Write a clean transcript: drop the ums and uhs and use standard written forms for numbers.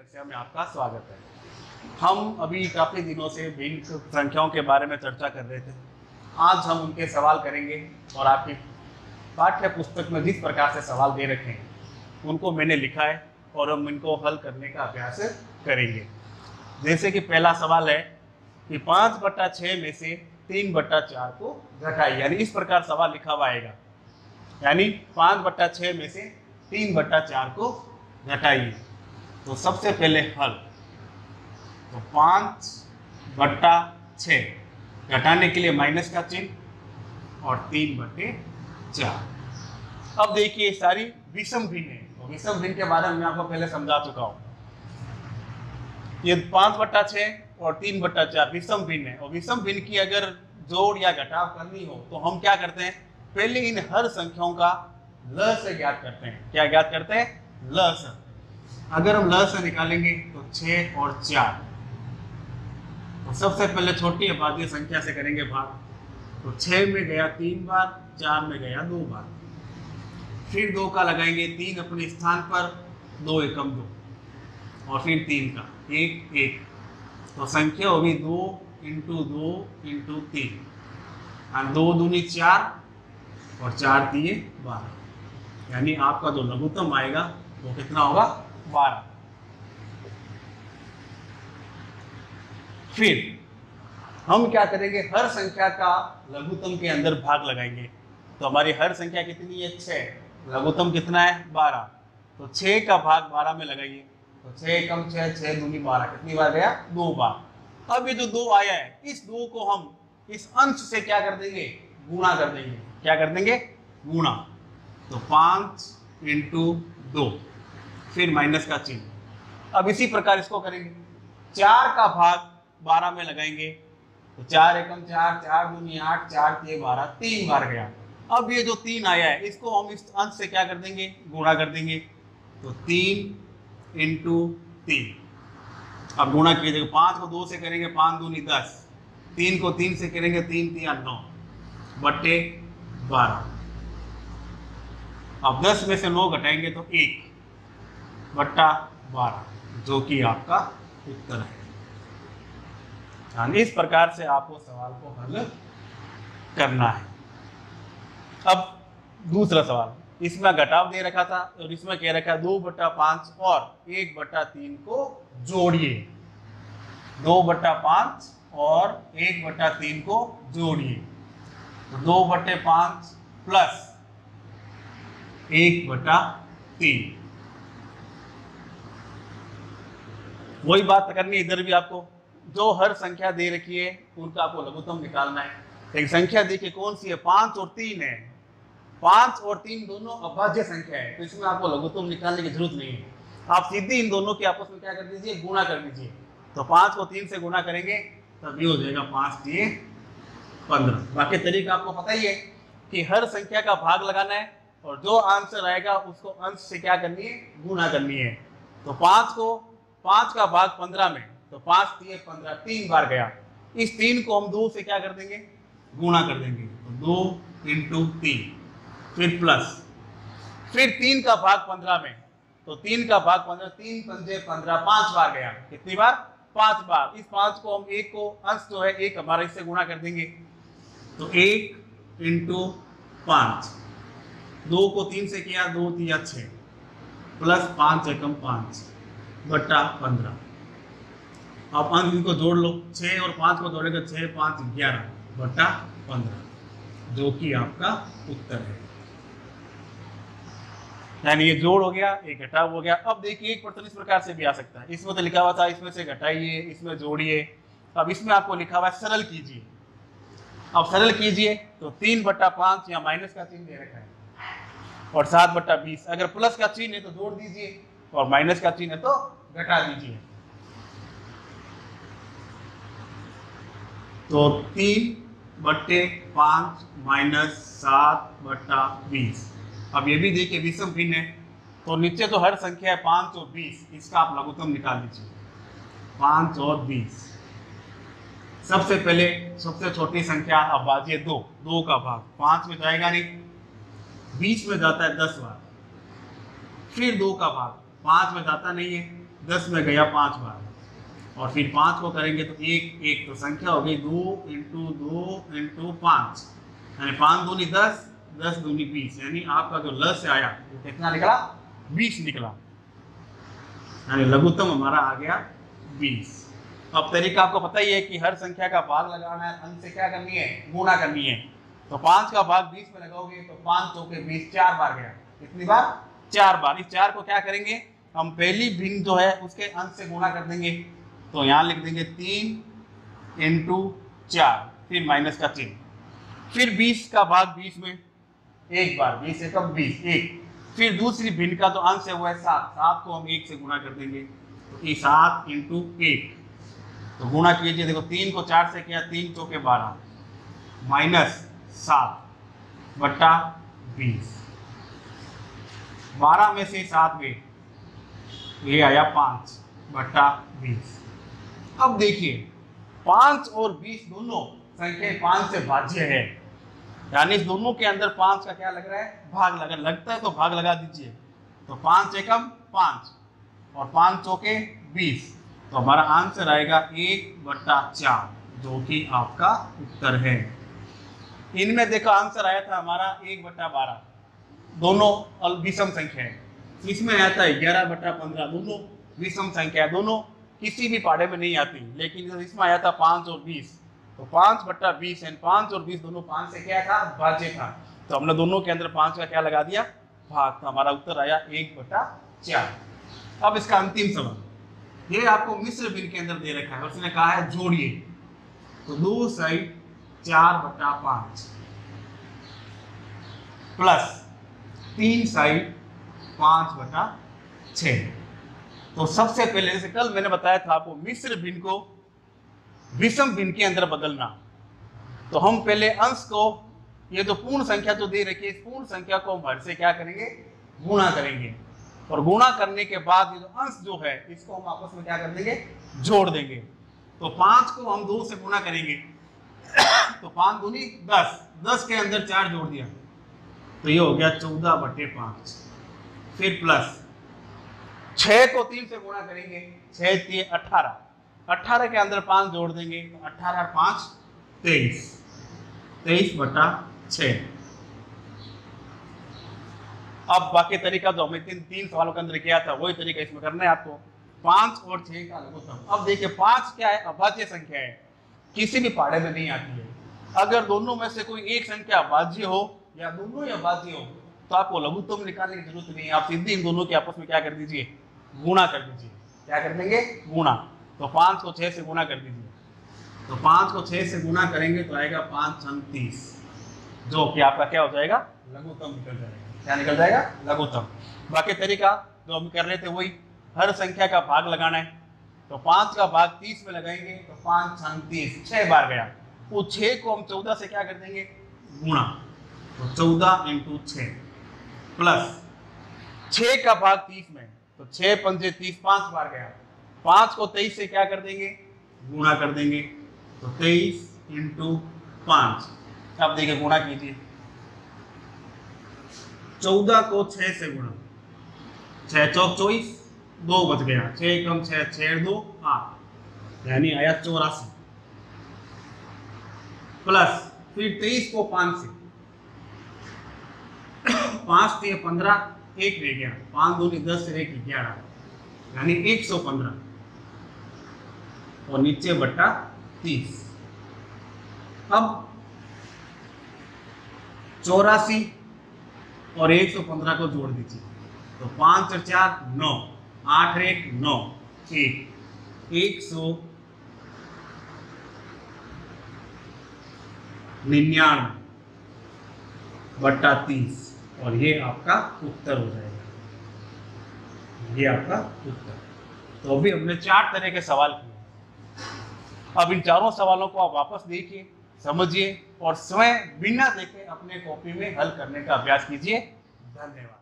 कक्षा में आपका स्वागत है। हम अभी काफ़ी दिनों से भिन्न संख्याओं के बारे में चर्चा कर रहे थे। आज हम उनके सवाल करेंगे और आपकी पाठ्य पुस्तक में जिस प्रकार से सवाल दे रखे हैं उनको मैंने लिखा है और हम इनको हल करने का अभ्यास करेंगे। जैसे कि पहला सवाल है कि 5/6 में से 3/4 को घटाइए, यानी इस प्रकार सवाल लिखा हुआ आएगा, यानी 5/6 में से 3/4 को घटाइए। तो सबसे पहले हल, तो 5/6 घटाने के लिए माइनस का चिन्ह और 3/4। अब देखिए सारी विषम भिन्न है, तो विषम भिन्न के बारे में मैं आपको पहले समझा चुका हूं। ये 5/6 और 3/4 विषम भिन्न है, और विषम भिन्न की अगर जोड़ या घटाव करनी हो तो हम क्या करते हैं, पहले इन हर संख्याओं का ल से ज्ञात करते हैं। क्या ज्ञात करते हैं? ल से। अगर हम ल से निकालेंगे तो 6 और 4। तो सबसे पहले छोटी अभाज्य संख्या से करेंगे भाग। तो 6 में गया 3 बार, 4 में गया 2 बार। फिर 2 का लगाएंगे 3 अपने स्थान पर, 2 एकम 2, और फिर 3 का 1 1। तो संख्या होगी 2 × 2 × 3, 2 दूनी 4 और 4 3 12, यानी आपका जो लघुत्तम आएगा वो कितना होगा? 12। फिर हम क्या करेंगे, हर संख्या का लघुत्तम के अंदर भाग लगाएंगे। तो हमारी हर संख्या कितनी है? 6। लघुत्तम कितना है? 12। तो 6 का भाग 12 में लगाइए। तो 6 एकम 6, 6 दूनी 12, कितनी बार गया? 2 बार। अब ये जो 2 आया है, इस 2 को हम इस अंश से क्या कर देंगे? गुणा कर देंगे। क्या कर देंगे? गुणा। तो 5 × 2, फिर माइनस का चिन्ह। अब इसी प्रकार इसको करेंगे। 4 का भाग 12 में लगाएंगे। तो 4 एकम 4, 4 दूनी 8, 4 3 12, 3 बार गया। अब ये जो 3 आया है, इसको हम इस अंश से क्या कर देंगे? गुणा कर देंगे। तो 3 × 3। अब गुणा कीजिएगा। 5 को 2 से करेंगे, 5 दूनी 10, 3 को 3 से करेंगे, 3 3 9 बट्टे 12। अब 10 में से 9 घटाएंगे तो 1/12, जो कि आपका उत्तर है। इस प्रकार से आपको सवाल को हल करना है। अब दूसरा सवाल, इसमें घटाव दे रखा था और इसमें कह रखा है 2/5 और 1/3 को जोड़िए। 2/5 और 1/3 को जोड़िए। तो 2/5 प्लस 1/3। वही बात करनी है इधर भी आपको। जो हर संख्या दे रखी है उनका आपको लघुत्तम निकालना है। एक संख्या देखिए कौन सी है? 5 और 3 है। 5 और 3 दोनों अभाज्य संख्या है, तो इसमें आपको लघुत्तम निकालने की जरूरत नहीं है। आप सीधी इन दोनों की आपस में क्या कर दीजिए? गुणा कर दीजिए। तो 5 को 3 से गुणा करेंगे तब ये हो जाएगा 5 3 15। बाकी तरीका आपको पता ही है कि हर संख्या का भाग लगाना है और जो आंसर आएगा उसको अंश से क्या करनी है? गुणा करनी है। तो 5 का भाग 15 में, तो 5 3 15, 3 बार गया। इस 3 को हम 2 से क्या कर देंगे? गुणा कर देंगे। तो 2 × 3, फिर प्लस, फिर 3 का भाग 15 में, तो 3 का भाग 15, 3 पंजे 15, 5 बार गया। कितनी बार? 5 बार। इस 5 को हम 1 को अंश जो है 1 हमारा, इससे गुणा कर देंगे। तो 1 × 5, 2 को 3 से किया, 2 3 6, प्लस 5 एकम 5/15। आप अंक इनको जोड़ लो, 6 और 5 को जोड़ेगा 6 5 11/15, जो कि आपका उत्तर है। यानी ये जोड़ हो गया, एक घटाव हो गया। अब देखिए एक प्रश्न इस प्रकार से भी आ सकता है। इसमें तो लिखा हुआ था इसमें से घटाइए, इसमें जोड़िए। अब इसमें आपको लिखा हुआ है सरल कीजिए। अब सरल कीजिए तो 3/5 या माइनस का चिन्ह दे रखा है, और 7/20। अगर प्लस का चिन्ह है तो जोड़ दीजिए, और माइनस का चिन्ह है तो घटा दीजिए। तो 3/5 माइनस 7/20। अब ये भी देखिए विषम भिन्न है, तो नीचे तो हर संख्या है 5 और 20, इसका आप लघुत्तम निकाल लीजिए। 5 और 20। सबसे पहले सबसे छोटी संख्या अभाज्य 2 का भाग 5 में जाएगा नहीं, 20 में जाता है 10 बार। फिर 2 का भाग 5 में जाता नहीं है, 10 में गया 5 बार, और फिर 5 को करेंगे तो 1 1, तो संख्या हो गई 2 इंटू 2 इंटू 5, यानी 5 दूनी 10, 10 दूनी 20, यानी आपका जो ल से आया वो कितना निकला? 20 निकला, यानी लघुत्तम हमारा आ गया 20। अब तरीका आपको पता ही है कि हर संख्या का भाग लगाना है, अंश से क्या करनी है? गुणा करनी है। तो 5 का भाग 20 में लगाओगे तो 5 चौके 20, 4 बार गया। कितनी बार? 4 बार। इस 4 को क्या करेंगे हम? पहली भिन्न जो है उसके अंश से गुणा कर देंगे, तो यहाँ लिख देंगे 3 इंटू 4, फिर माइनस का चिन्ह, फिर 20 का भाग 20 में एक बार, 20 एकम 20, 1, फिर दूसरी भिन्न का जो अंश है वो है 7, 7 को हम 1 से गुणा कर देंगे, तो ये 7 इंटू 1, तो गुणा कीजिए, देखो 3 को 4 से किया, 3 चौके 12, माइनस 7 बट्टा 20, 12 में से 7 गए, ये आया 5 बट्टा 20। अब देखिए 5 और 20 दोनों संख्या 5 से भाज्य है, यानी इस दोनों के अंदर 5 का क्या लग रहा है? भाग लगता है, तो भाग लगा दीजिए, तो 5 एकम 5 और 5 चौके 20, तो हमारा आंसर आएगा 1/4, जो कि आपका उत्तर है। इनमें देखो आंसर आया था हमारा 1/12, दोनों विषम संख्या है। इसमें आया था 11/15, दोनों विषम संख्या है, दोनों किसी भी पाढ़े में नहीं आती, लेकिन इसमें आया था 5 और 20, तो 5/20 एंड 5 और 20 दोनों 5 से क्या था? भाज्य था, तो हमने दोनों के अंदर 5 का क्या लगा दिया? भाग, तो हमारा उत्तर आया 1/4। अब इसका अंतिम सवाल, ये आपको मिश्र भिन्न के अंदर दे रखा है, उसने कहा है जोड़िए, तो 2 साइड 4/5 प्लस 3 साइड 5/6। तो सबसे पहले, जैसे कल मैंने बताया था आपको, मिश्र भिन्न को विषम भिन्न के अंदर बदलना, तो हम पहले अंश को, ये जो पूर्ण संख्या जो दे रखी है, इस पूर्ण संख्या को हम हर से क्या करेंगे? गुणा करेंगे, और गुणा करने के बाद ये जो अंश जो है इसको हम आपस में क्या कर देंगे? जोड़ देंगे। तो 5 को हम 2 से गुणा करेंगे, तो 5 दूनी 10, 10 के अंदर 4 जोड़ दिया, तो ये हो गया 14/5, फिर प्लस 6 को 3 से गुणा करेंगे, 6 3 18, 18 के अंदर 5 जोड़ देंगे, तो 18 5 23, 23/6। अब बाकी तरीका जो हमने तीन सवालों के अंदर किया था वही तरीका इसमें करना है आपको। 5 और 6 का लघुत्तम। अब देखिए 5 क्या है? अभाज्य संख्या है, किसी भी पाढ़े में नहीं आती है। अगर दोनों में से कोई एक संख्या अभाज्य हो या दोनों ही अभाज्य हो, तो आपको लघुत्तम निकालने की जरूरत नहीं है, आप सीधे इन दोनों के आपस में क्या कर दीजिए? गुणा कर दीजिए। क्या कर देंगे? गुणा। तो 5 को 6 से गुणा कर दीजिए, तो 5 को 6 से गुणा करेंगे तो आएगा 5 6 30, जो कि आपका क्या हो जाएगा? लघुत्तम निकल जाएगा। क्या निकल जाएगा? लघुत्तम। बाकी तरीका जो हम कर रहे थे वही, हर संख्या का भाग लगाना है, तो 5 का भाग 30 में लगाएंगे, तो 5 6 30, 6 बार गया, वो 6 को हम 14 से क्या कर देंगे? गुणा, तो 14 इंटू 6 प्लस 6 का भाग 30 में, तो 6 पंजे 30, 5 बार गया, 5 को 23 से क्या कर देंगे? गुणा कर देंगे, तो 23 इंटू 5। अब देखिए गुणा कीजिए, 14 को 6 से गुणा, 6 चौक 24, 2 बच गया, 6 कम 6 6 2 8, यानी आया 84 प्लस फिर 23 को 5 से, 5 से 15, 1 रह गया, 5 दूनी 10 से 1 11, यानी 115 और नीचे बट्टा 30। अब 84 और 115 को जोड़ दीजिए, तो 5 और 4 9, 8 और 1 9, 199 बट्टा 30, और ये आपका उत्तर हो जाएगा। ये आपका उत्तर। तो अभी हमने 4 तरह के सवाल किए। अब इन चारों सवालों को आप वापस देखिए, समझिए और स्वयं बिना देखे अपने कॉपी में हल करने का अभ्यास कीजिए। धन्यवाद।